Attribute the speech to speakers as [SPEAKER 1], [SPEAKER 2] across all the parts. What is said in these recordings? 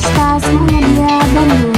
[SPEAKER 1] Universitas Muhammadiyah Bandung.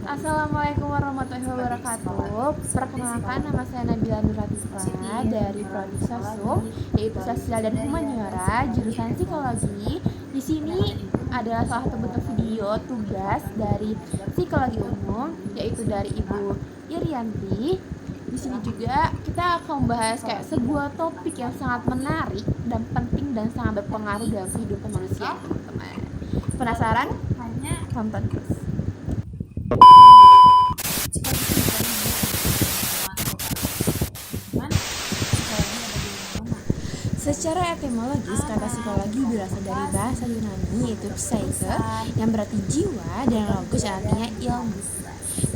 [SPEAKER 1] Assalamualaikum warahmatullahi wabarakatuh. Perkenalkan, nama saya Nabila Nuratifah dari Prodi Sosum, yaitu Sosial dan Humaniora, jurusan Psikologi. Di sini adalah salah satu bentuk video tugas dari Psikologi Umum, yaitu dari Ibu Irianti. Di sini juga kita akan membahas kayak sebuah topik yang sangat menarik dan penting dan sangat berpengaruh dalam kehidupan manusia, teman-teman. Penasaran? Tonton terus. Secara etimologis, kata psikologi berasal dari bahasa Yunani yaitu psyche, yang berarti jiwa, dan logos artinya ilmu.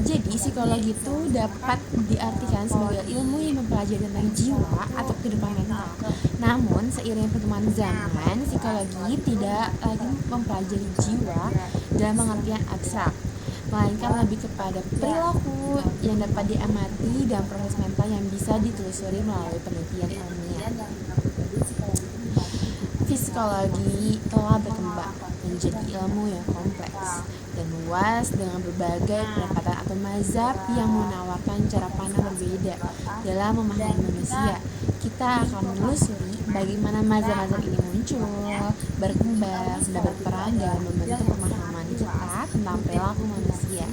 [SPEAKER 1] Jadi psikologi itu dapat diartikan sebagai ilmu yang mempelajari tentang jiwa atau kehidupan mental. Namun seiring perkembangan zaman, psikologi tidak lagi mempelajari jiwa dalam pengertian abstrak, melainkan lebih kepada perilaku yang dapat diamati dan proses mental yang bisa ditelusuri melalui penelitian ilmiah. Psikologi telah berkembang menjadi ilmu yang kompleks dan luas dengan berbagai pendekatan atau mazhab yang menawarkan cara pandang berbeda dalam memahami manusia. Kita akan menelusuri bagaimana mazhab-mazhab ini muncul, berkembang, dan berperan dalam membentuk pemahaman kita tentang perilaku manusia.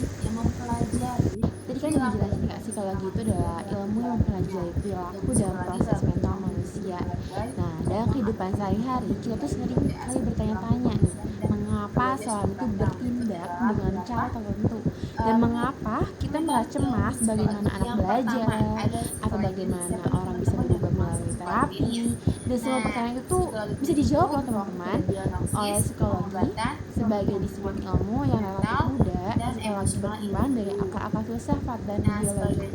[SPEAKER 1] Tadi kan dijelasin nggak, psikologi itu adalah ilmu yang mempelajari perilaku dan proses mental manusia. Nah, dalam kehidupan sehari-hari kita tuh sering kali bertanya-tanya nih, mengapa seorang itu bertindak dengan cara tertentu, dan mengapa kita merasa cemas bagaimana anak belajar, atau bagaimana orang bisa berubah melalui terapi. Dan semua pertanyaan itu bisa dijawab loh teman-teman oleh psikologi sebagai disiplin ilmu yang relatif muda. Psikologi berkembang dari akar-akar filsafat dan ideologi,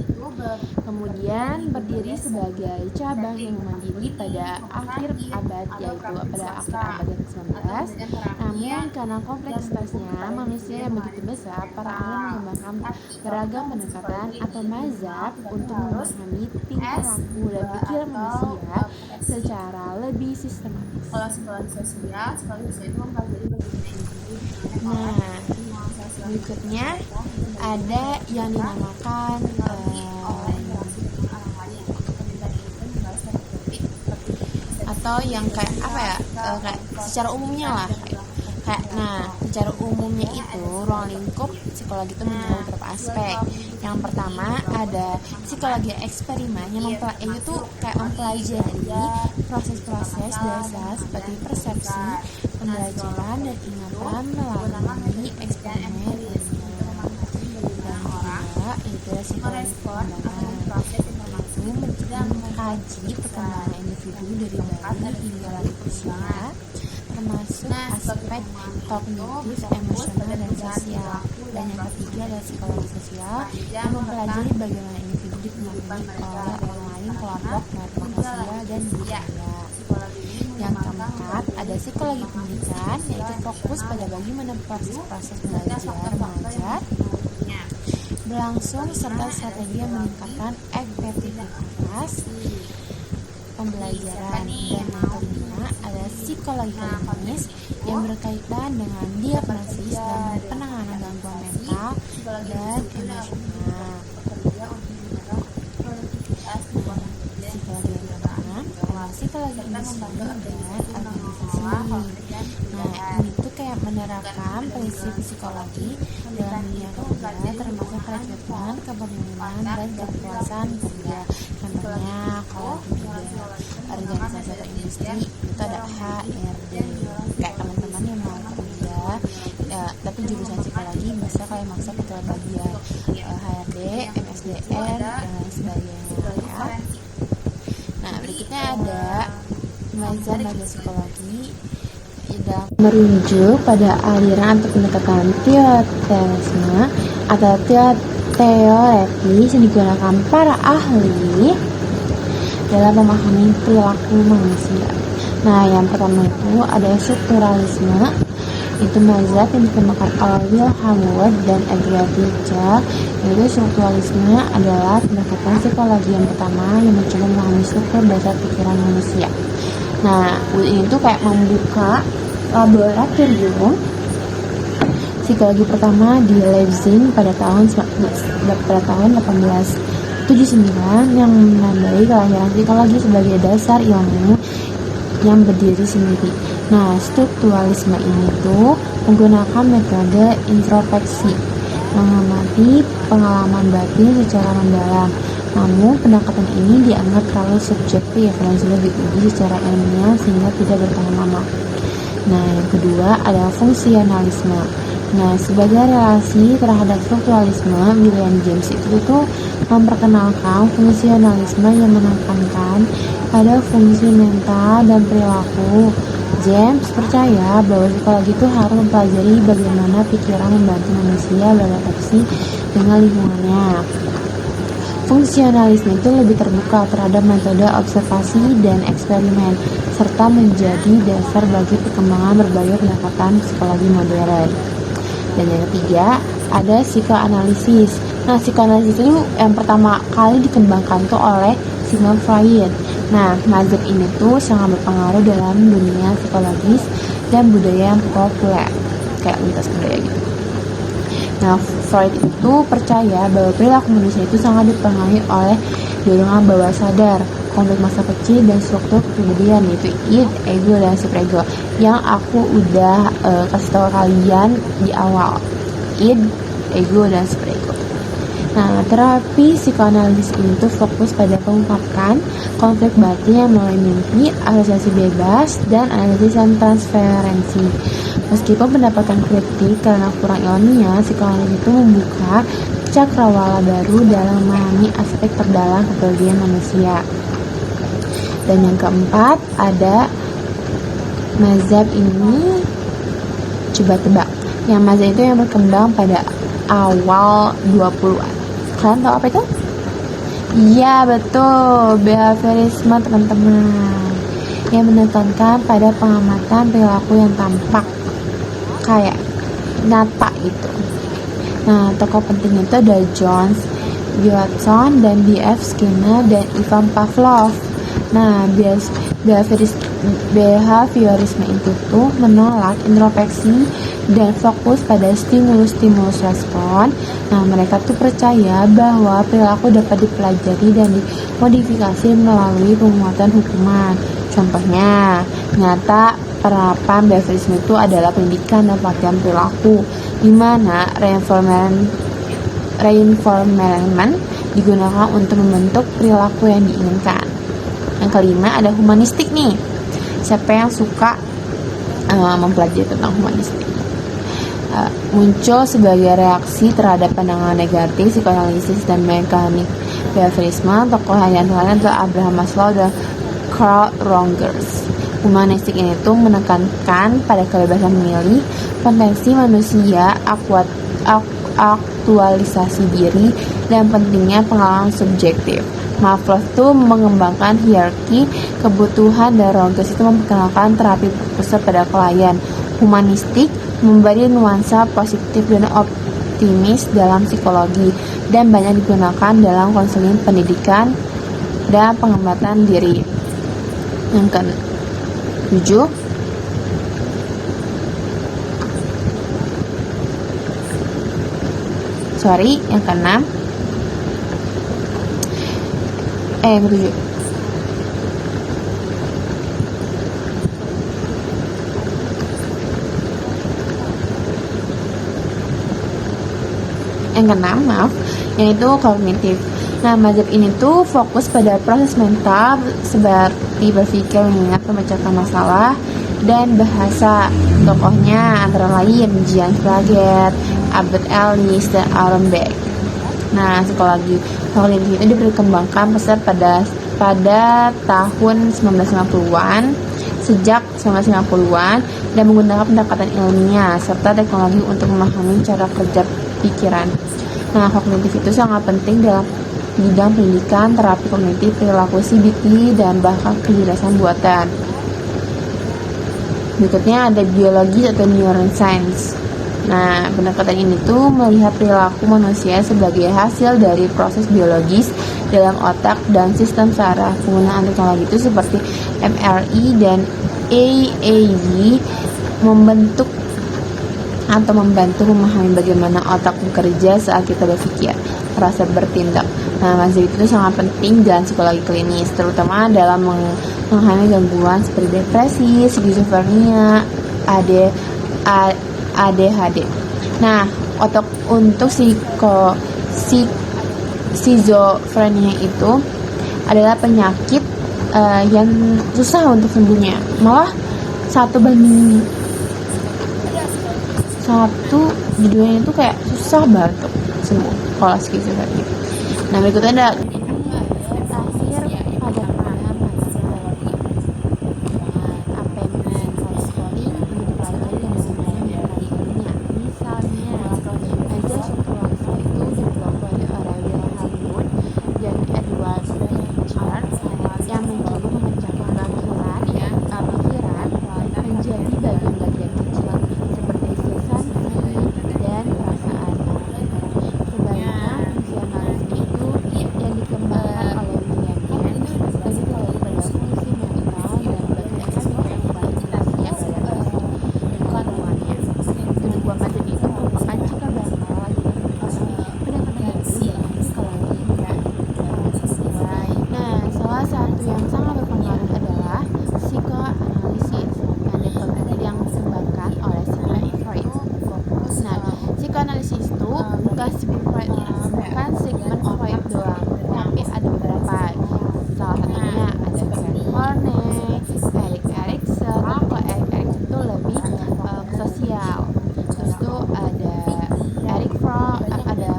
[SPEAKER 1] kemudian berdiri sebagai cabang yang mandiri pada akhir abad, yaitu pada akhir abad yang ke-19. Namun karena kompleksitasnya manusia yang begitu besar, para ahli mengembangkan beragam pendekatan atau mazhab untuk memahami tingkah laku dan pikiran manusia secara lebih sistematis.
[SPEAKER 2] Kalau psikologi sosial itu mempelajari bagaimana individu.
[SPEAKER 1] Nah, berikutnya ada yang dinamakan atau yang kayak apa ya, kayak secara umumnya lah, secara umumnya itu ruang lingkup psikologi itu mencakup beberapa aspek. Yang pertama ada psikologi eksperimen yang itu kayak mempelajari proses-proses dasar seperti persepsi, pembelajaran, dan ingatan melalui eksperimen. Dan kedua itu psikologi pengembangan, itu mengkaji perkembangan individu dari bayi hingga lanjut usia, termasuk aspek kognitif, emosional, dan sosial. Dan yang ketiga adalah psikologi sosial yang mempelajari bagaimana individu dipengaruhi oleh orang lain, kelompok, network sosial, dan budaya. Yang keempat ada psikologi pendidikan, yaitu fokus pada bagaimana proses belajar mengajar berlangsung serta strategi yang meningkatkan efektivitas pembelajaran. Dan yang kelima ada psikologi klinis yang berkaitan dengan diagnosis dan penanganan gangguan mental dan emosional. Psikologi industri dan organisasi. Nah, ini tuh kayak menerapkan prinsip psikologi dalam dunia kerja, termasuk perekrutan, kepemimpinan, dan kepuasan kerja. Contohnya kalau di organisasi atau industri itu ada HRD. Kayak teman-teman yang mau kerja tapi jurusan psikologi bisa kalian masuk ke bagian HRD, MSDN, dan lain sebagainya ya. Nah, berikutnya ada mazhab psikologi. merujuk pada aliran atau pendekatan teoretisme atau teoretis yang digunakan para ahli dalam memahami perilaku manusia. Nah, yang pertama itu ada strukturalisme, itu mazhab yang dikembangkan oleh Wilhelm Wundt dan Edward Mitchell. Yaitu strukturalisme adalah pendekatan psikologi yang pertama yang mencoba memahami struktur dasar pikiran manusia. Nah, Wundt ini tuh kayak membuka laboratorium psikologi pertama di Leipzig pada tahun 1879 yang menandai kelahiran psikologi sebagai dasar ilmu yang berdiri sendiri. Nah, strukturalisme ini tuh menggunakan metode introspeksi, mengamati pengalaman batin secara mendalam. Namun, pendekatan ini dianggap terlalu subjektif dan sudah diuji secara ilmiah sehingga tidak bertahan lama. Nah, yang kedua adalah fungsionalisme. Nah, sebagai relasi terhadap strukturalisme, William James itu tuh memperkenalkan fungsionalisme yang menekankan pada fungsi mental dan perilaku. James percaya bahwa psikologi itu harus mempelajari bagaimana pikiran membantu manusia beradaptasi dengan lingkungannya. Fungsionalisme itu lebih terbuka terhadap metode observasi dan eksperimen, serta menjadi dasar bagi perkembangan berbagai pendekatan psikologi modern. Dan yang ketiga, ada psikoanalisis. Nah, psikoanalisis itu yang pertama kali dikembangkan tuh oleh Sigmund Freud. Nah, mazhab ini tuh sangat berpengaruh dalam dunia psikologis dan budaya yang populer, kayak lintas budaya gitu. Nah, Freud itu percaya bahwa perilaku manusia itu sangat dipengaruhi oleh dorongan bawah sadar, konflik masa kecil, dan struktur kepribadian, yaitu id, ego, dan superego. Yang aku udah kasih tahu kalian di awal, id, ego, dan superego. Nah, terapi psikoanalisis ini tuh fokus pada pengungkapan konflik batin yang melalui mimpi, asosiasi bebas, dan analisis dan transferensi. Meskipun pendapatan kritik karena kurang ilmiah, psikoanalisis itu membuka cakrawala baru dalam memahami aspek terdalam kepribadian manusia. Dan yang keempat ada mazhab ini, coba tebak. Yang mazhab itu yang berkembang pada awal 20-an. Kalian tahu apa itu? Iya, betul, behaviorisme, teman-teman. Yang menekankan pada pengamatan perilaku yang tampak kayak nyata itu. Nah, tokoh penting itu ada John Watson dan B.F. Skinner dan Ivan Pavlov. Nah, behaviorisme itu tuh menolak introspeksi dan fokus pada stimulus-stimulus respon. Nah, mereka tuh percaya bahwa perilaku dapat dipelajari dan dimodifikasi melalui penguatan hukuman. Contohnya, nyata penerapan behaviorisme itu adalah pendidikan dan pelatihan perilaku, di mana reinforcement digunakan untuk membentuk perilaku yang diinginkan. Yang kelima ada humanistik nih. Siapa yang suka mempelajari tentang humanistik? Muncul sebagai reaksi terhadap pandangan negatif psikoanalisis dan mekanik behaviorisme. Tokoh yang lain adalah Abraham Maslow dan Carl Rogers. Humanistik ini tuh menekankan pada kebebasan memilih, potensi manusia, aktualisasi diri, dan pentingnya pengalaman subjektif. Maslow tuh mengembangkan hierarki kebutuhan dan Rogers itu memperkenalkan terapi berpusat pada klien. Humanistik memberi nuansa positif dan optimis dalam psikologi dan banyak digunakan dalam konseling pendidikan dan pengembangan diri. Yang ke-7 yang ke-6 yang ke-7 yaitu kognitif. Nah, mazhab ini tuh fokus pada proses mental seperti berpikir, mengingat, memecahkan masalah, dan bahasa. Tokohnya antara lain Jean Piaget, Albert Ellis, dan Aaron Beck. Nah, psikologi kognitif itu dikembangkan pesat pada tahun 1990-an sejak 1950-an dan menggunakan pendekatan ilmiah serta teknologi untuk memahami cara kerja pikiran. Nah, kognitif itu sangat penting dalam bidang pendidikan, terapi kognitif, perilaku CBT, dan bahkan kecerdasan buatan. Berikutnya ada biologi atau neuroscience. Nah, pendekatan ini tuh melihat perilaku manusia sebagai hasil dari proses biologis dalam otak dan sistem saraf. Penggunaan teknologi itu seperti MRI dan EEG membantu memahami bagaimana otak bekerja saat kita berpikir, merasa bertindak. Nah, masih itu sangat penting dalam psikologi klinis, terutama dalam menghadapi gangguan seperti depresi, skizofrenia, ADHD. Nah, untuk skizofrenia itu adalah penyakit yang susah untuk sembuhnya. Malah di dunia itu kayak susah banget untuk sembuh kalau skizofrenia. Nah, berikutnya ada terakhir pada paham psikologi. Apa yang mengenai schooling dipelajari dan bagaimana menyukai ilmiah. Misalnya, aja struktur itu dipelopori oleh Wilhelm Wundt dan Edward Pritchard yang mencoba memecahkan pikiran menjadi bagian-bagian kecil seperti sensasi dan perasaan. Sebaliknya, fungsionalisme itu yang dikembangkan oleh William James lebih terkait pada fungsi mental dan bagaimana pikiran beradaptasi dengan lingkungannya. Kedua macam itu merupakan cikal bakal pendekatan dalam psikologi. Nah, salah satu yang sangat berpengaruh adalah psikoanalisis yang dikembangkan oleh Sigmund Freud. Nah, psikoanalisis itu bukan Sigmund Freud doang, tapi ada beberapa. Salah satunya ada Kurt Vonnegut, Erik Erikson. Kalau Erik Erikson itu lebih sosial. Terus itu ada Eric Fromm, ada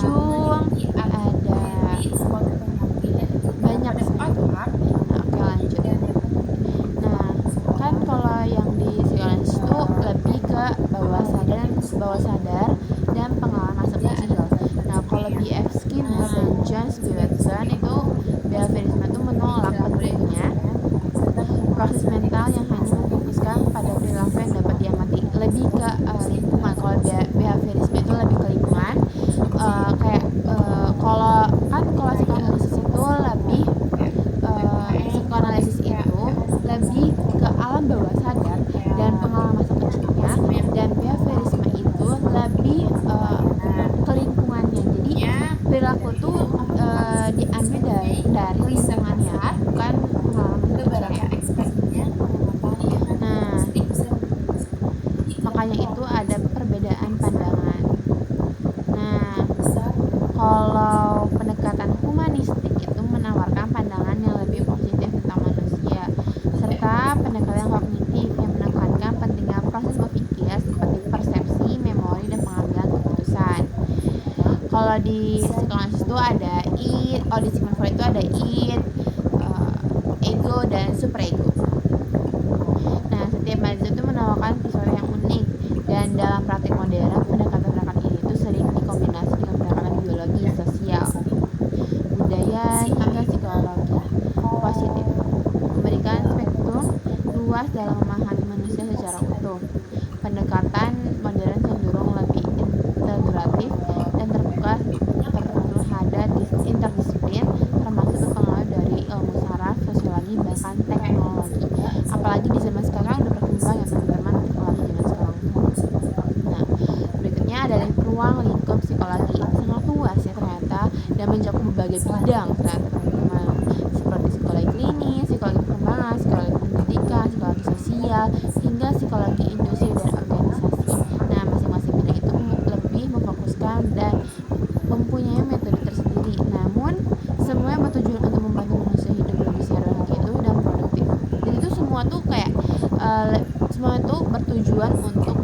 [SPEAKER 1] Jung, ada banyak sih. Nah, oke, lanjut. Nah, kan kalau yang di psikologis itu lebih ke bawah sadar dan pengalaman masa kecil. Nah, kalau B.F. Skinner dan James B. Watson itu behaviorisme itu menolak pentingnya proses mental yang hanya memfokuskan pada perilaku yang dapat diamati, lebih ke lingkungan. Kalau behaviorisme itu lebih ke lingkungan, kalau psikoanalisis itu lebih ke alam bawah sadar dan pengalaman masa kecilnya, dan behaviorisme itu lebih ke lingkungannya. Jadi perilaku tuh diambil dari lingkungannya, bukan pengalaman kecilnya. Nah, makanya itu ada perbedaan pandangan. Nah, kalau pendekatan humanistik itu menawarkan pandangan yang lebih positif tentang manusia, serta pendekatan kognitif yang menekankan pentingnya proses berpikir seperti persepsi, memori, dan pengambilan keputusan. Kalau di psikologis itu ada di Sigmund Freud itu ada ego, dan superego. Nah, setiap mazhab itu menawarkan filosofi yang unik, dan dalam praktik modern, pendekatan-pendekatan ini itu sering dikombinasi dengan pendekatan biologi, sosial, budaya, hingga psikologi positif, memberikan spektrum luas dalam memahami manusia secara utuh. Pendekatan modern cenderung lebih integratif dan terbuka terhadap interdisiplin, termasuk pengaruh dari ilmu saraf, sosiologi, bahkan teknologi. Apalagi di zaman sekarang udah berkembang ya teman-teman, apalagi zaman sekarang. Nah, berikutnya adalah ruang lingkup psikologi, sangat luas ya ternyata, dan mencakup berbagai bidang ternyata teman-teman, seperti psikologi klinis, psikologi perkembangan, psikologi pendidikan, psikologi sosial, hingga psikologi industri dan organisasi. Nah, masing-masing bidang itu lebih memfokuskan dan mempunyai metode tersendiri, namun semua bertujuan untuk membantu manusia hidup lebih sehat gitu dan produktif. Jadi itu semua tuh kayak semua itu bertujuan untuk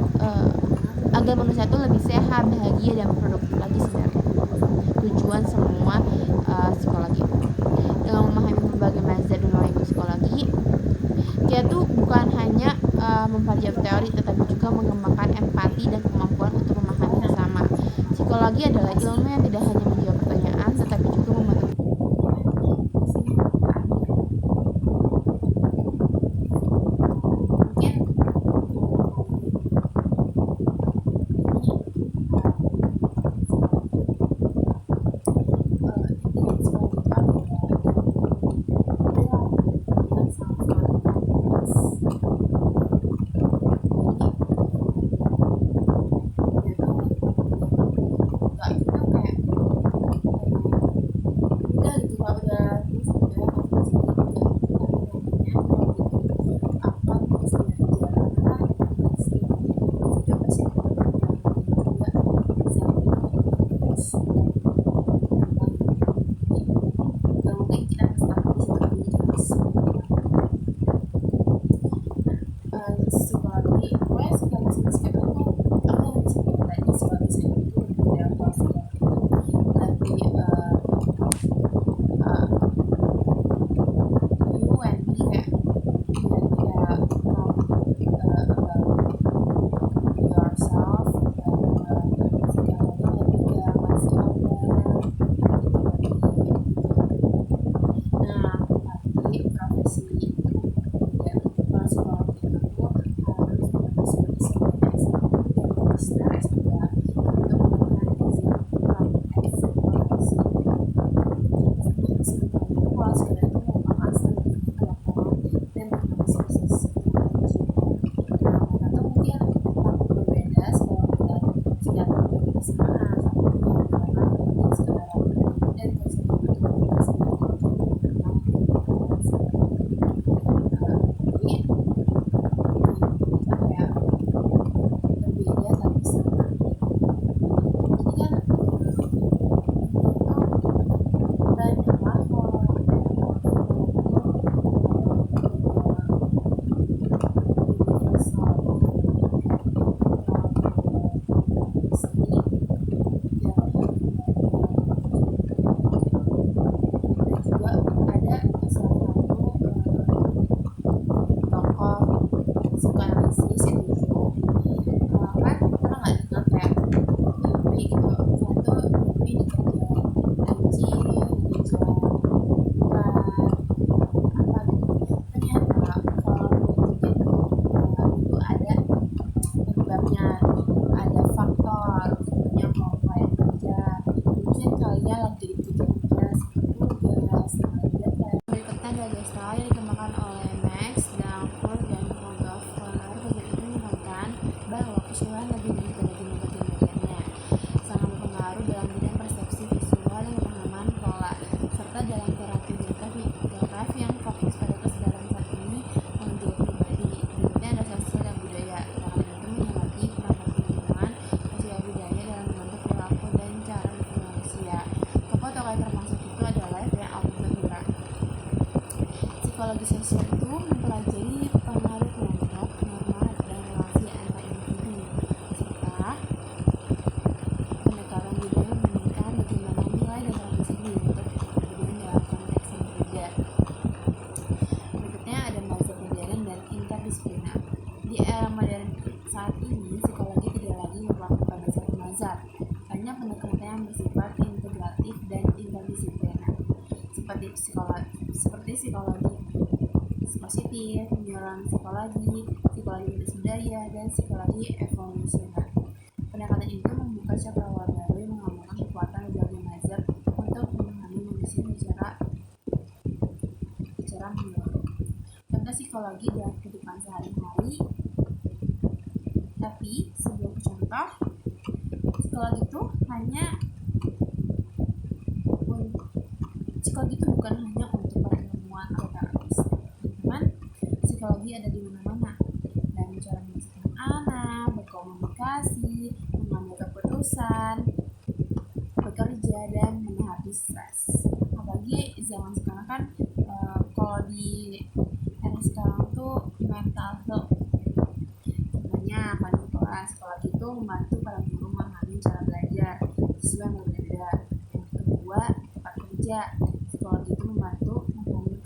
[SPEAKER 1] agar manusia itu lebih sehat, bahagia, dan produktif lagi sebenarnya. Tujuan semua psikologi. berbagai mazhab dan nilai ilmu psikologi, dia tuh bukan hanya mempelajari teori tetapi juga mengembangkan empati dan kemampuan untuk memahami sesama. Psikologi adalah ilmu yang tidak hanya menjawab pertanyaan tetapi juga membantu psikologi sosial itu mempelajari pengaruh kelompok, norma, dan relasi antar individu, serta pendekatan budaya memberikan bagaimana nilai dan tradisi dibentuk kemudian dalam konteks yang berbeda. Berikutnya ada mazhab modern dan interdisipliner. Di era modern saat ini, psikologi tidak lagi berlaku pada satu mazhab. Banyak pendekatan yang bersifat integratif dan interdisipliner, seperti psikologi positif, neuropsikologi, psikologi lintas budaya, dan psikologi evolusioner. Pendekatan itu membuka cakrawala baru yang menggabungkan kekuatan berbagai mazhab untuk memahami manusia secara menyeluruh. Contoh psikologi dalam kehidupan sehari-hari. Tapi sebelum contoh, psikologi itu bukan hanya untuk para ilmuwan atau terapis. Teman-teman, psikologi ada di mana-mana, dan cara menyelesaikan anak, berkomunikasi, mengambil keputusan, bekerja, dan menghadapi stres. Apalagi zaman sekarang kan, kalau di era sekarang tuh mental health. Contohnya pada psikologi itu membantu para guru memahami cara belajar siswa yang berbeda. Yang kedua, tempat kerja. Psikologi itu membantu memahami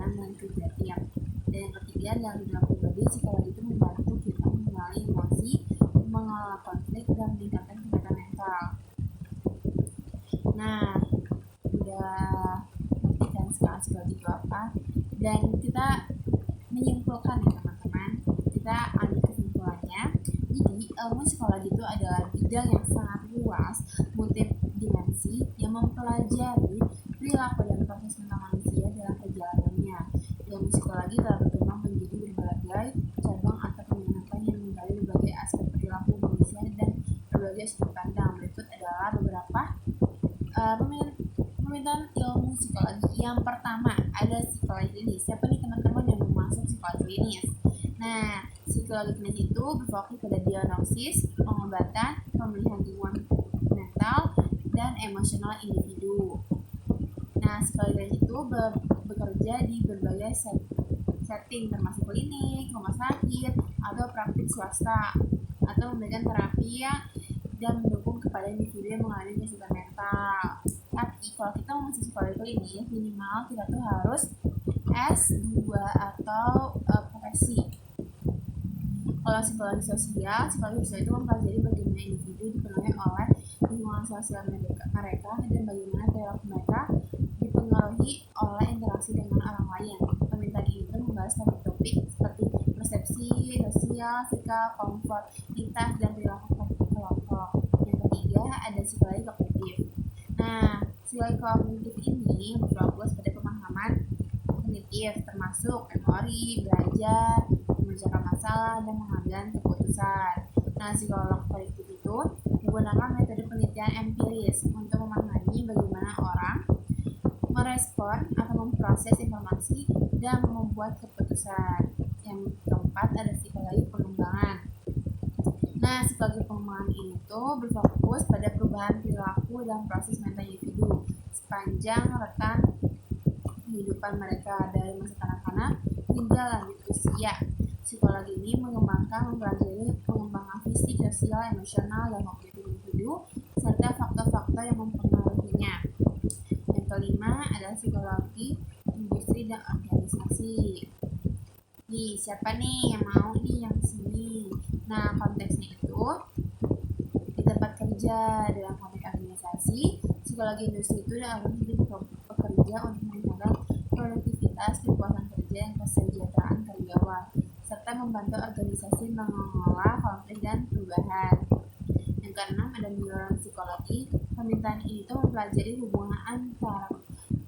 [SPEAKER 2] pengembangan dan kerja tim. Dan yang ketiga adalah dunia pribadi. Psikologi itu membantu kita mengenali emosi, mengelola konflik, dan meningkatkan kesehatan mental. Nah, udah ngerti kan sekarang psikologi itu apa? Dan kita menyimpulkan ya teman-teman, kita ambil kesimpulannya. Jadi ilmu psikologi itu adalah bidang yang sangat luas, multidimensi, yang mempelajari perilaku dan proses mental manusia dalam perjalanannya. Ilmu psikologi telah berkembang menjadi berbagai cabang atau peminatan yang menggali berbagai aspek perilaku manusia dan berbagai sudut pandang. Berikut adalah beberapa peminatan ilmu psikologi. Yang pertama ada psikologi klinis. Siapa nih teman-teman yang mau masuk psikologi klinis? Nah, psikologi klinis itu berfokus pada diagnosis, pengobatan, pemulihan gangguan mental, dan emosional individu. Nah, psikologi klinis itu bekerja di berbagai setting termasuk klinik, rumah sakit, atau praktik swasta, atau memberikan terapi dan mendukung kepada individu yang mengalami kesulitan mental. Tapi kalau kita mau masuk psikologi klinis, minimal kita tuh harus S2 atau profesi. Kalau psikologi sosial itu mempelajari bagaimana individu dipenuhi oleh lingkungan sosial mereka dan bagaimana perilaku mereka dipengaruhi oleh interaksi dengan orang lain. Pemerintahan ini membahas topik-topik seperti persepsi sosial, sikap, konformitas, dan perilaku kelompok. Yang ketiga ada psikologi kognitif. Nah, psikologi kognitif ini berfokus pada pemahaman kognitif termasuk memori, belajar, memecahkan masalah, dan mengambil keputusan. Nah, psikolog kognitif itu menggunakan metode penelitian empiris untuk memahami bagaimana orang merespon atau memproses informasi dan membuat keputusan. Yang keempat ada psikologi pengembangan. Nah, psikologi pengembangan ini tuh berfokus pada perubahan perilaku dan proses mental individu sepanjang rekan kehidupan mereka dari masa kanak-kanak hingga lanjut usia. Psikologi ini mempelajari pengembangan fisik, sosial, emosional, dan kognitif individu serta faktor-faktor yang mempengaruhinya. Yang kelima adalah psikologi industri dan organisasi. Nih, siapa nih yang mau nih yang sini? Nah, konteksnya itu di tempat kerja dalam konteks organisasi, psikologi industri itu adalah bekerja untuk meningkatkan produktivitas, kepuasan kerja, dan kesejahteraan karyawan, serta membantu organisasi mengelola konflik dan perubahan. Yang keenam ada neuropsikologi. Pemerintahan ini tuh mempelajari hubungan antara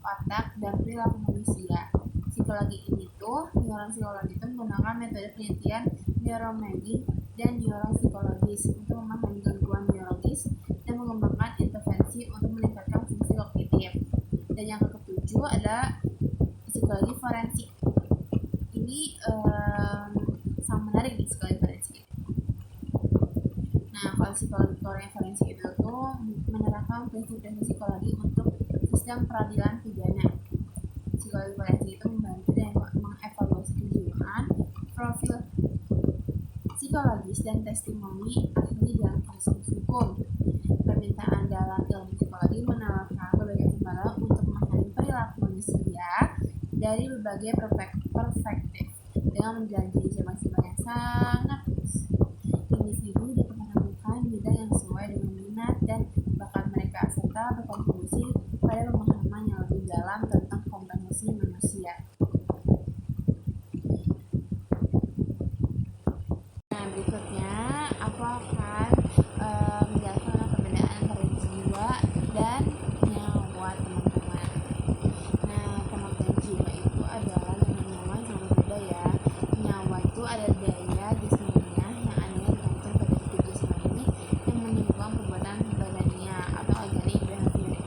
[SPEAKER 2] otak dan perilaku manusia. Psikologi ini tuh neuropsikologi itu menggunakan metode penelitian neuromagik dan neuropsikologis untuk memahami gangguan neurologis dan mengembangkan intervensi untuk meningkatkan fungsi kognitif. Dan yang ketujuh ada psikologi forensik. Ini sangat menarik di psikologi forensik. Nah, kalau psikologi forensik itu tuh menerapkan prinsip-prinsip psikologi untuk sistem peradilan pidana. Psikologi forensik itu membantu dan mengevaluasi kejiwaan, profil psikologis, dan testimoni ahli dalam kasus hukum. Permintaan dalam ilmu psikologi menawarkan berbagai kesempatan untuk memahami perilaku manusia dari berbagai perspektif dengan menjadi siapa-siapa yang sangat luas. Individu dapat menemukan bidang yang sesuai dengan minat dan bakat mereka serta berkontribusi pada pemahaman yang lebih dalam tentang kompetensi manusia. Nah, berikutnya aku akan menjelaskan perbedaan antara jiwa dan nyawa, teman-teman. Nah, pengertian jiwa itu adalah dengan nyawa yang sangat berbeda ya. Nyawa itu ada daya jasmaniah yang adanya tergantung pada hidup jasmani yang menimbulkan perbuatan badannya atau organik behavior,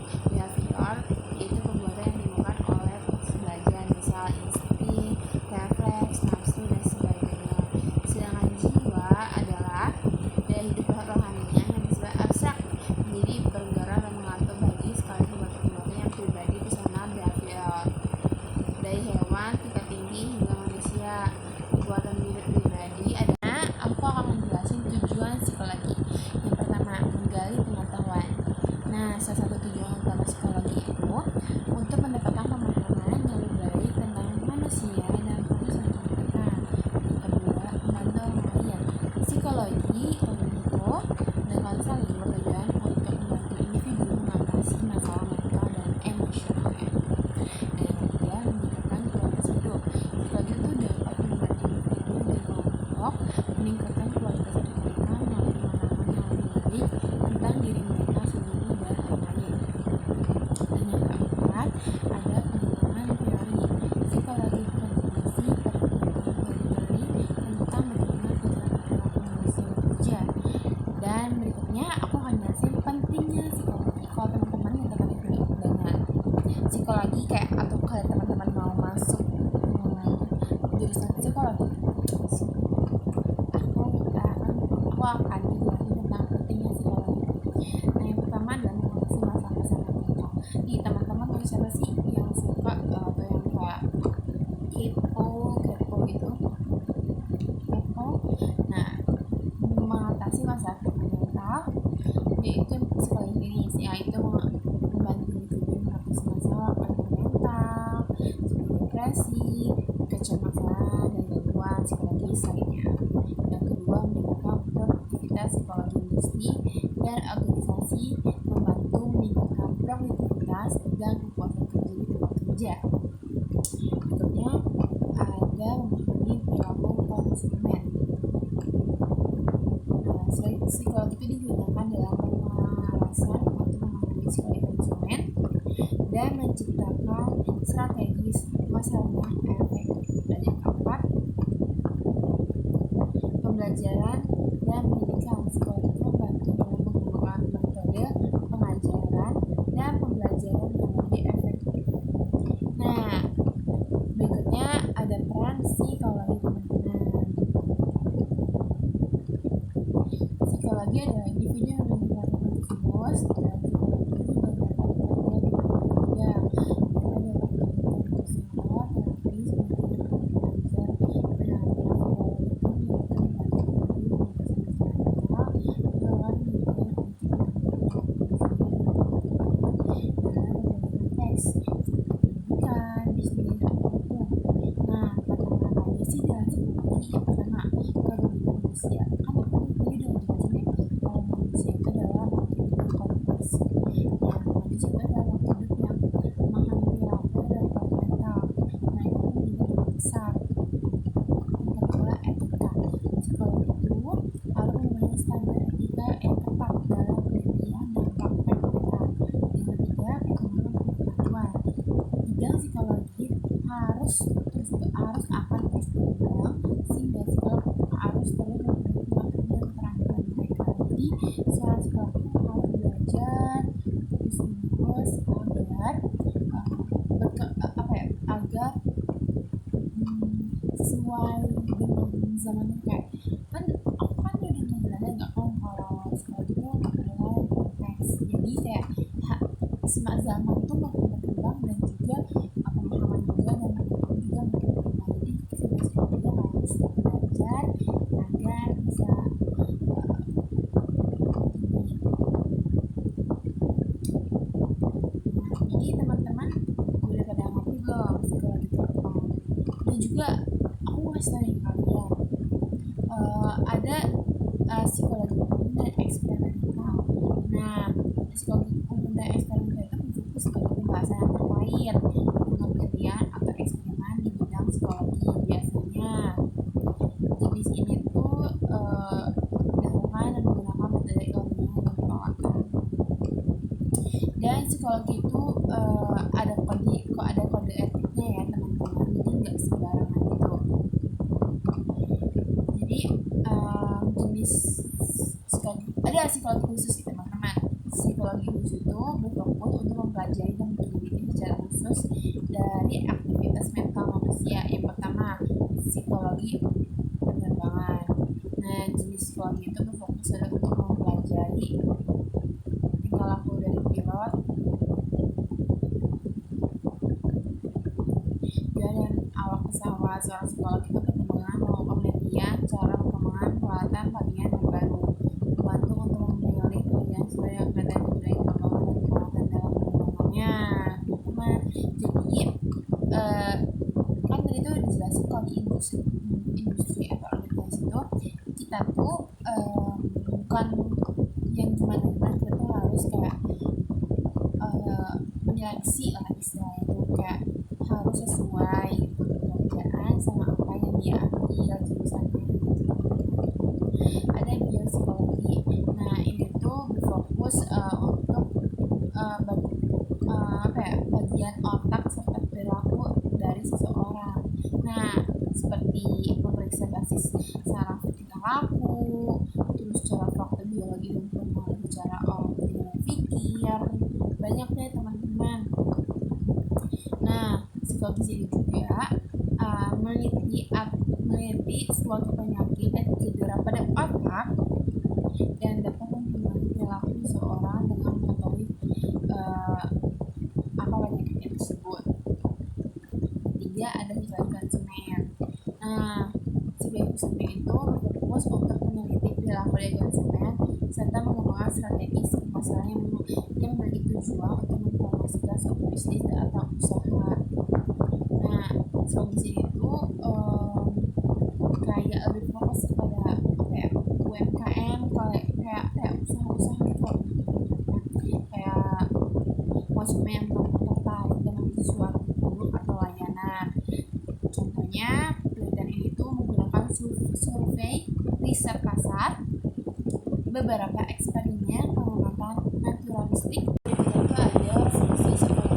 [SPEAKER 2] yaitu perbuatan yang ditimbulkan oleh proses belajar, misal insting, refleks, nafsu, dan sebagainya. Sedangkan jiwa adalah daya hidup rohaninya yang bersifat abstrak, menjadi bergerak dan mengatur bagi sekali perbuatan yang pribadi, personal, behavior. Dari hewan tingkat tinggi hingga manusia, perbuatan pribadi
[SPEAKER 1] dialog, meningkatkan kualitas pendidikan melalui pengalaman yang lebih baik tentang diri mereka sendiri dan lain-lain. Dan yang keempat, ada pengalaman teori. Psikologi berkontribusi pada pengalaman teori tentang bagaimana pikiran perilaku manusia bekerja. Dan berikutnya aku akan jelasin pentingnya psikologi. Kalau teman-teman yang tertarik dengan psikologi kayak atau kalau teman-teman mau masuk jurusan psikologi, aku akan jelasin tentang pentingnya psikologi. Nah, yang pertama adalah mengatasi masalah kesehatan mental. Nih teman-teman tahu siapa sih yang suka atau yang kayak kepo gitu, kepo. Nah, mengatasi masalah kesehatan mental yaitu psikologi klinis, yaitu membantu individu mengatasi masalah mental seperti depresi, kecemasan, dan gangguan psikologis lainnya. Yang kedua, meningkatkan produktivitas psikologi industri dan organisasi, membantu meningkatkan produktivitas dan kepuasan kerja di tempat kerja. Berikutnya ada memahami perilaku konsumen. Psikologi itu digunakan dalam pemanasan untuk memahami psikologi konsumen dan menciptakan strategis masalahnya efektif. Dan yang keempat, pembelajaran dan pendidikan. Psikologi itu membantu dalam pengembangan metode pengajaran dan pembelajaran yang lebih efektif. Nah, berikutnya ada peran psikologi teman-teman. Psikologi adalah individu yang memiliki fokus dan psikologi dan dapat bekerja di bekerja. Mereka dapat melakukan psikolog, terapis, pendidikan, belajar, psikologi itu memberikan melawan media teks, pendidikan, bisnis, dan hukum. Nah, bagaimana aja sih dalam psikologi? Yang pertama, kehidupan manusia. Kan tadi udah dijelasin ya, kalau manusia itu adalah makhluk hidup kompleks. Ya, manusia itu adalah makhluk hidup yang memahami perilaku dan mental. Nah, itu menjadi besar. Yang kedua, etika. Psikologi itu harus mempunyai standar etika yang ketat dalam penelitian dan praktek mereka. Yang ketiga, perkembangan pengetahuan. Bidang psikologi harus akan terus berkembang sehingga psikolog harus terus memperbaiki keterampilan mereka. Jadi secara psikologi harus belajar terus agar sesuai dengan zaman kayak kan aku kan udah menjelaskan nggak kalau psikologi itu adalah konteks, jadi kayak semua zaman tuh makin berkembang dan juga pemahaman juga dan pengetahuan juga makin berkembang. Jadi kita juga harus belajar agar bisa jadi teman-teman udah pada ngerti belum psikologi itu apa? Dan juga aku ngasih tau nih kalian ada psikologi umum dan eksperimental. Nah, psikologi umum dan eksperimental itu berfokus pada pembahasan yang terkait dengan penelitian atau eksperimen di bidang psikologi. Biasanya jenis ini tuh dilakukan dan menggunakan metode ilmiah dan perawatan. Dan psikologi itu ada kode etiknya ya teman-teman, jadi nggak sembarangan gitu. Jadi jenis psikologi ada psikologi khusus ya teman-teman. Psikologi khusus itu berfokus untuk mempelajari dan meneliti secara khusus dari aktivitas mental manusia. Yang pertama, psikologi penerbangan. Nah, jenis psikologi itu berfokus untuk mempelajari tingkah laku dari pilot dan awak pesawat. Seorang psikolog itu berkembang melakukan penelitian cara perkembangan peralatan bagian terbaru, membantu untuk memilih pekerjaan sesuai yang berada di perkembangan dan peralatan dalam penerbangannya. Teman-teman, jadi kan tadi itu dijelasin kalau di industri atau organisasi itu kita tuh bukan yang gimana-gimana, kita tuh harus kayak menyeleksi lah istilahnya itu, kayak harus sesuai gitu pekerjaan sama apa yang dia ambil jurusannya gitu.
[SPEAKER 2] analisis saraf tingkah laku, terus cara fakta biologi dan pengembangan cara orang berpikir, banyak deh teman-teman. Nah, psikologis ini juga meneliti suatu penyakit dan cedera pada otak dan dapat mempengaruhi perilaku seseorang dengan mengetahui apa penyakitnya tersebut. Ketiga, ada psikologi konsumen. Nah, psikologi konsumen itu berfokus untuk meneliti perilaku dari konsumen serta mengembangkan strategi masalah yang memiliki tujuan untuk mempromosikan suatu bisnis atau usaha. Nah, psikologi itu kayak lebih fokus kepada UMKM, kayak usaha-usaha gitu, kayak konsumen yang tertarik dengan sesuatu produk atau layanan. Contohnya, penelitian ini tuh menggunakan survei riset pasar, beberapa eksperimen pengamatan naturalistik, itu ada fungsi psikologi.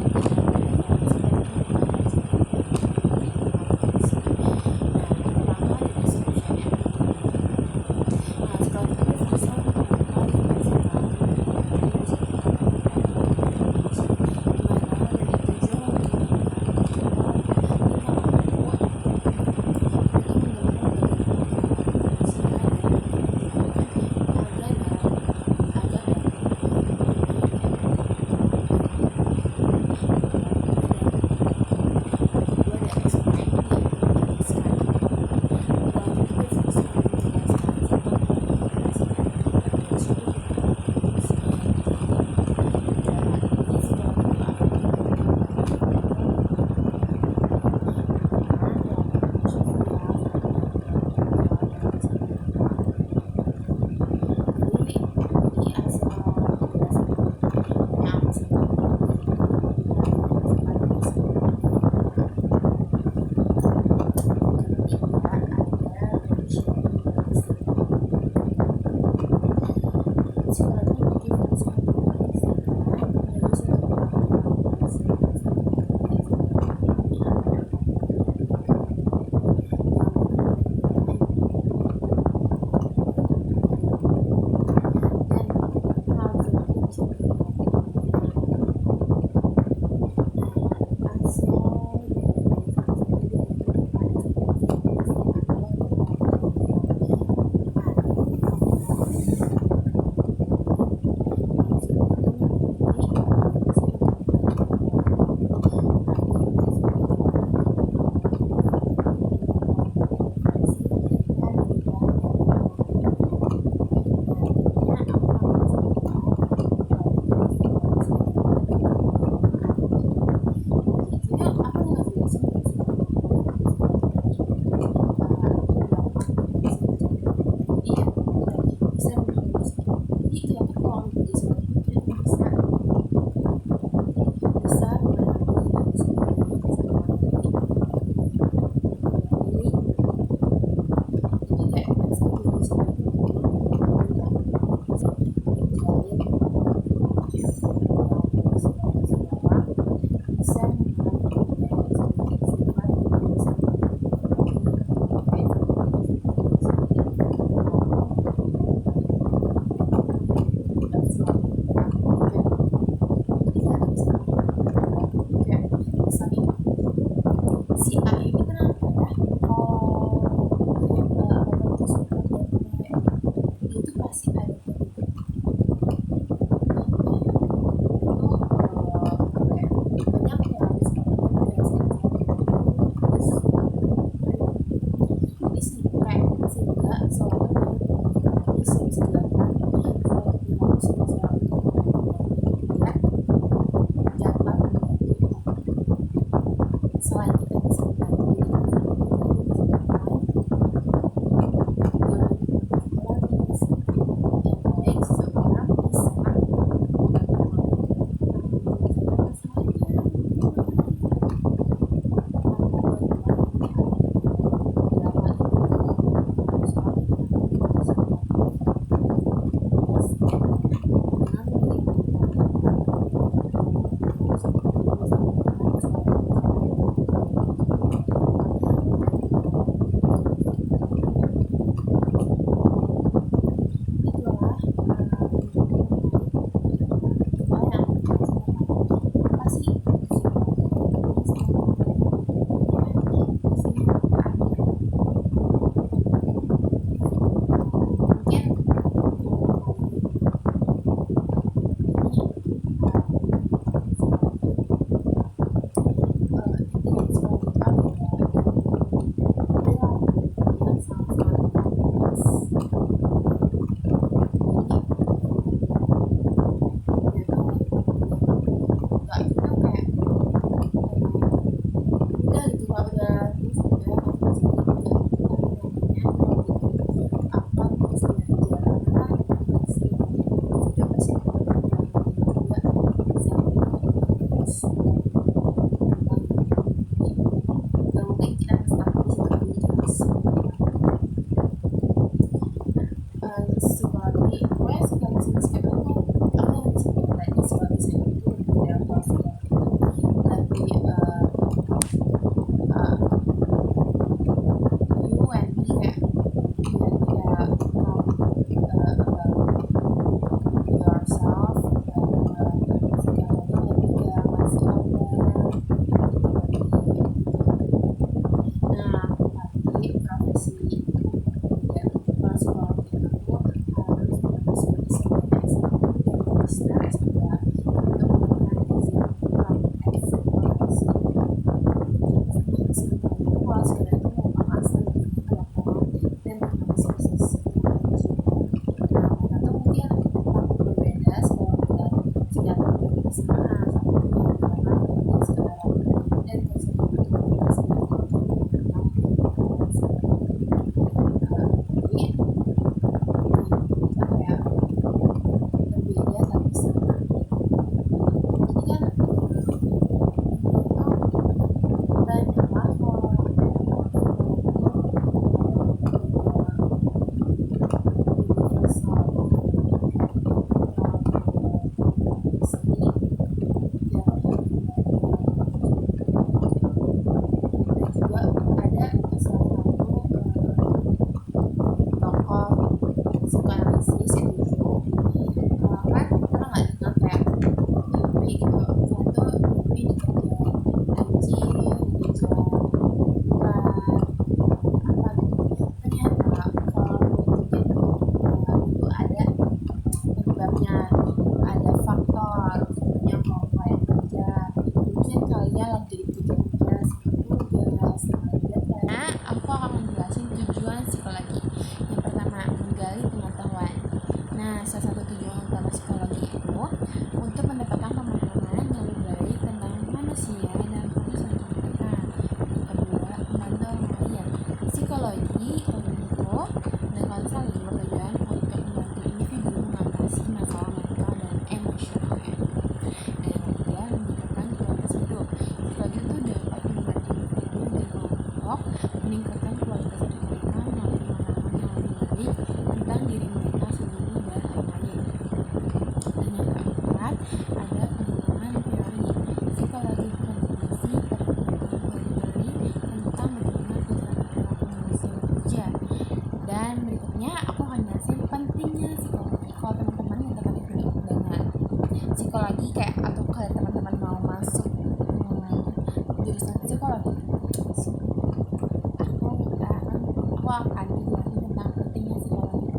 [SPEAKER 2] ada dijelasin tentang pentingnya psikologi.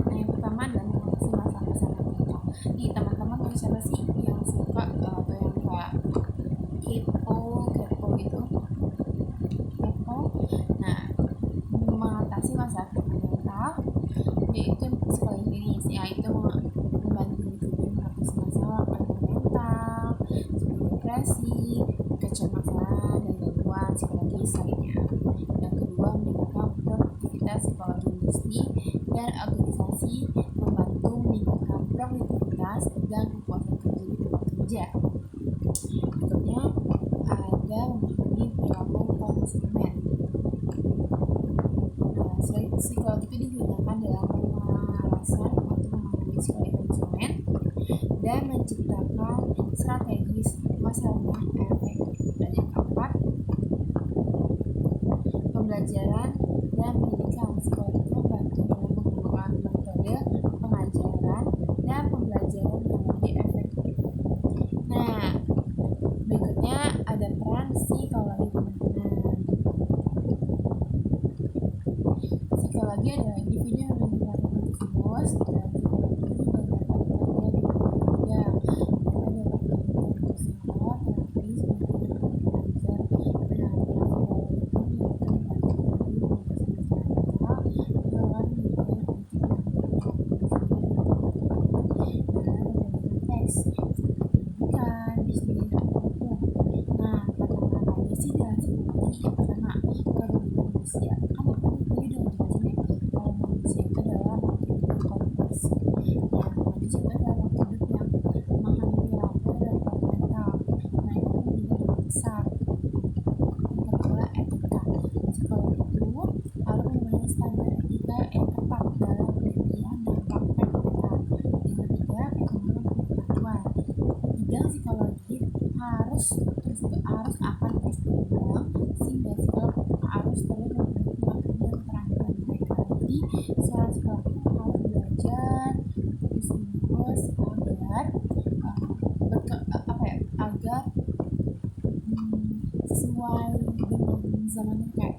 [SPEAKER 2] Nah, yang pertama adalah mengatasi masalah-masalah mental. Nih teman-teman tuh siapa sih yang suka atau yang kayak kepo gitu, kepo. Nah, mengatasi masalah mental yaitu psikologi klinis, yaitu membantu individu mengatasi masalah mental seperti depresi, kecemasan, dan gangguan psikologis lainnya. Yang kedua, meningkatkan produktivitas psikologi industri dan organisasi, membantu meningkatkan produktivitas dan kepuasan kerja di tempat kerja. Berikutnya ada memahami perilaku konsumen. Selain psikologi itu digunakan dalam pemanasan untuk memahami psikologi konsumen dan menciptakan strategis masalahnya efektif. Dan yang keempat, pembelajaran dan pendidikan. Psikologi itu membantu dalam mengembangkan metode pengajaran dan pembelajaran yang lebih efektif. Nah, berikutnya ada peran psikologi teman-teman. Psikologi adalah individu yang memiliki latar khusus dan psikologi itu juga dapat bekerja di bidang mereka dapat melakukan psikolog, terapis, pendidikan, pengajar. Nah, psikologi itu merupakan melakukan pendidikan teks, pendidikan, bisnis, dan hukum. Nah, kata-kata aja sih dalam psikologi. Yang pertama, kerumitan manusia. Kan tadi udah jelasin ya, kalau manusia itu adalah makhluk hidup kompleks. Nah, manusia itu adalah makhluk hidup yang memahami perilaku dan mental. Nah, itu menjadi lebih besar. Yang kedua, etika. Psikologi itu harus mempunyai standar etika yang ketat dalam penelitian dan praktek mereka. Yang ketiga, perkembangan pengetahuan. Bidang psikologi harus akan terus berkembang sehingga psikolog harus terus memperbaiki keterampilan mereka. Jadi seorang psikolog itu harus belajar terus-menerus agar sesuai dengan zaman ini. Kayak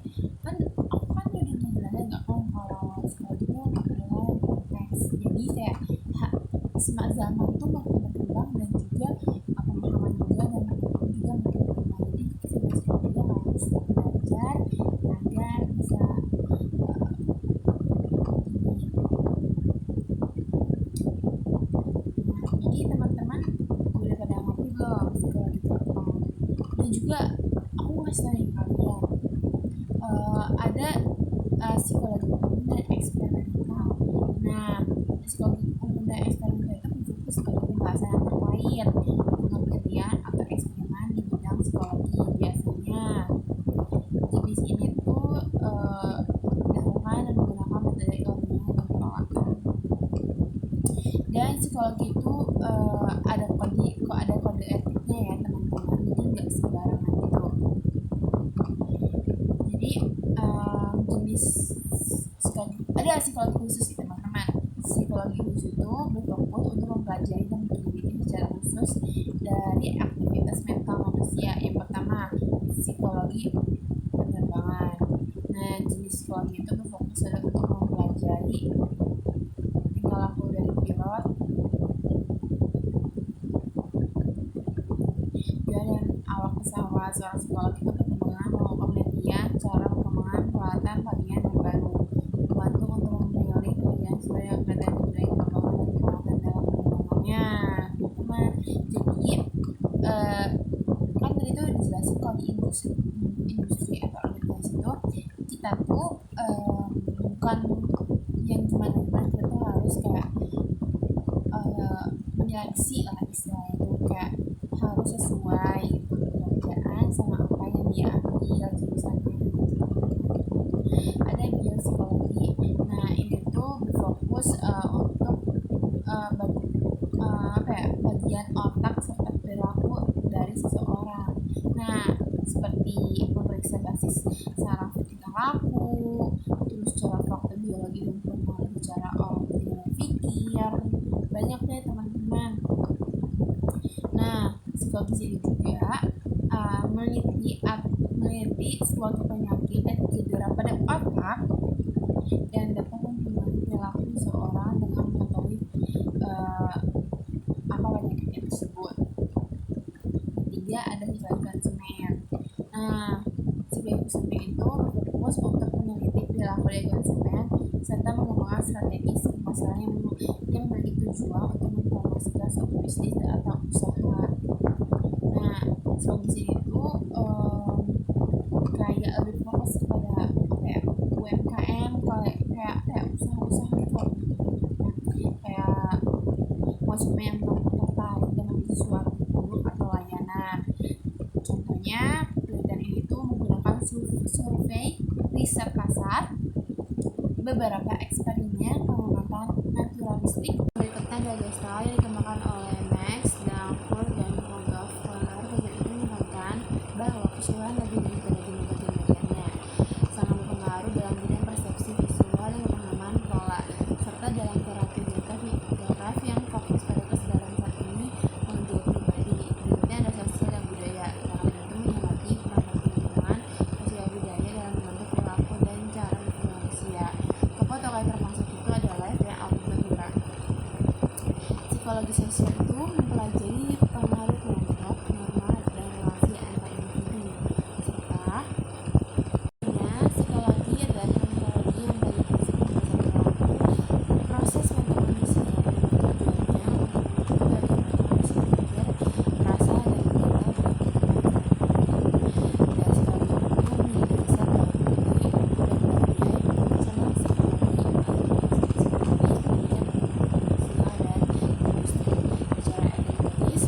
[SPEAKER 2] kan aku kan udah ngejelasin nggak kalau psikologi itu adalah kompleks. Jadi kayak zaman tuh makin berkembang dan juga pemahaman juga dan pengetahuan juga makin berkembang. Jadi kita juga harus belajar agar bisa ini teman-teman udah pada ngerti belum psikologi itu apa? Dan juga aku ngasih tau kalian ada psikologi umum dan eksperimental. Nah, psikologi umum dan eksperimental itu berfokus pada pembahasan yang terkait dengan penelitian atau eksperimen di bidang psikologi. Biasanya jenis ini tuh dilakukan dan menggunakan metode ilmiah dan peralatan. Dan psikologi itu ada kode etiknya ya teman-teman, jadi nggak sembarangan gitu. Jadi jenis psikologi ada psikologi khusus sih teman-teman. Psikologi khusus itu berfokus untuk mempelajari dan meneliti secara khusus dari aktivitas mental manusia. Yang pertama, psikologi penerbangan. Nah, jenis psikologi itu berfokus untuk mempelajari tingkah laku dari pilot dan awak pesawat. Seorang psikolog itu berkembang melakukan penelitian cara perkembangan peralatan bagian yang baru, membantu untuk menilai kemudian supaya kelihatan budaya perkembangan dan peralatan dalam pengembangannya, teman. Jadi kan tadi tuh dijelasin kalau di industri atau organisasi itu kita tuh bukan yang gimana kita tuh harus kayak menyeleksi lah istilahnya itu, kayak harus sesuai gitu pekerjaan sama apa yang dia ambil jurusannya. Ada biopsikologi. Nah, ini tuh berfokus untuk bagian otak serta perilaku dari seseorang. Nah, seperti memeriksa basis saraf tingkah laku, terus cara faktor biologi dan mempengaruhi cara orang berpikir. Banyak deh teman-teman. Nah, psikologi ini juga meneliti suatu penyakit dan cedera pada otak dan dapat mempengaruhi perilaku seseorang dengan mengetahui apa penyakitnya tersebut. Ketiga, ada psikologi konsumen. Nah, psikologi konsumen itu berfokus untuk meneliti perilaku dari konsumen serta mengembangkan strategi masalah yang memiliki tujuan untuk mempromosikan suatu bisnis atau usaha. Nah, psikologi itu kayak lebih fokus kepada apa ya, UMKM, kayak usaha-usaha gitu loh. Kayak konsumen yang tertarik dengan sesuatu produk atau layanan. Contohnya, penelitian ini tuh menggunakan survei, riset pasar, beberapa eksperimen pengamatan naturalistik.
[SPEAKER 1] Berikutnya ada gestalt yang dikembangkan oleh Max, Danforth, dan Rudolf Kohler. Riset itu menemukan bahwa keseluruhan lebih daripada tindakan-tindakannya sangat berpengaruh dalam bidang persepsi visual dan pemahaman pola, serta dalam terapi yang fokus pada kesadaran saat ini menjadi pribadi. Berikutnya ada sosial dan budaya. Karena itu mengamati perangkat lingkungan, sosial budaya dalam membentuk perilaku dan cara berperilaku manusia. Tokoh yang termasuk itu adalah Albert Bandura. Psikologi sosial itu mempelajari pengaruh kelompok, norma, dan relasi antar individu, serta psikologi adalah teknologi yang dari prinsip pembahasan proses mental manusia yang tujuannya untuk bagaimana manusia berpikir, merasa, dan menilai dan psikologi itu menjadi dasar dalam berbagai sama psikologi pendidikan industri. Secara akademis,